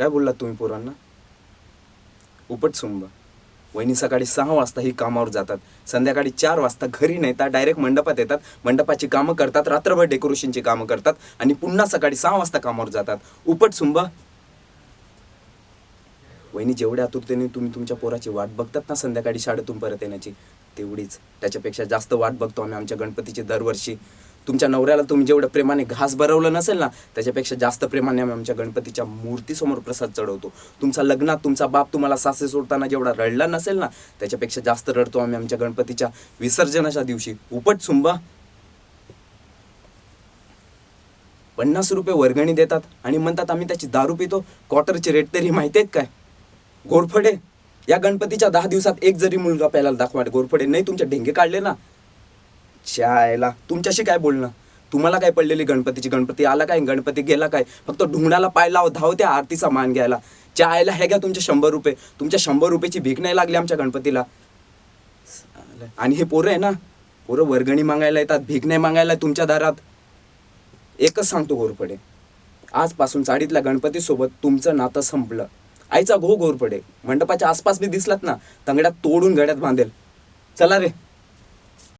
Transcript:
काय बोललात तुम्ही पोरांना? उपटसुंब. वहिनी सकाळी 6 वाजता ही कामावर जातात, संध्याकाळी 4 वाजता घरी नेतात, डायरेक्ट मंडपात येतात, मंडपाची कामं करतात, रात्रभर डेकोरेशनची कामं करतात आणि पुन्हा सकाळी 6 वाजता कामावर जातात. उपटसुंब. वहिनी जेवढ्या आतुरतेने तुम्ही तुमच्या पोराची वाट बघतात ना संध्याकाळी शाळेतून परत येण्याची, तेवढीच त्याच्यापेक्षा जास्त वाट बघतो आम्ही आमच्या गणपतीची दरवर्षी. तुमच्या नवऱ्याला तुम्ही जेवढं प्रेमाने घास भरवलं नसेल ना, त्याच्यापेक्षा जास्त प्रेमाने आम्ही आमच्या गणपतीच्या मूर्तीसमोर प्रसाद चढवतो. तुमचा लग्नात तुमचा बाप तुम्हाला सासरे सोडताना जेवढा रडला नसेल ना, त्याच्यापेक्षा जास्त रडतो आम्ही आमच्या गणपतीच्या विसर्जनाच्या दिवशी. उपटसुंबा. 50 रुपये वर्गणी देतात आणि म्हणतात आम्ही त्याची दारू पितो. क्वार्टरचे रेट तरी माहिती आहेत काय? घोरफडे. या गणपतीच्या 10 दिवसात एक जरी मुलगा प्यायला दाखवा, घोरफडे नाही तुमचे ढेंगे काढले ना. शायला तुमच्याशी काय बोलणं? तुम्हाला काय पडलेली गणपतीची? गणपती आला काय, गणपती गेला काय? फक्त ढुंगणाला पाय लाव, धावत्या आरतीचा मान घ्यायला. चायला हे घ्या तुमचे 100 रुपये. तुमच्या 100 रुपयाची भीक नाही लागली आमच्या गणपतीला. आणि हे पोरं आहे ना, पोरं वर्गणी मागायला येतात, भीक नाही मागायला तुमच्या दारात. एकच सांगतो घोरपडे, आजपासून चाळीतल्या गणपतीसोबत तुमचं नातं संपलं. आईचा घोरपडे. मंडपाच्या आसपास बी दिसलात ना, तंगड्यात तोडून गड्यात बांधेल. चला रे.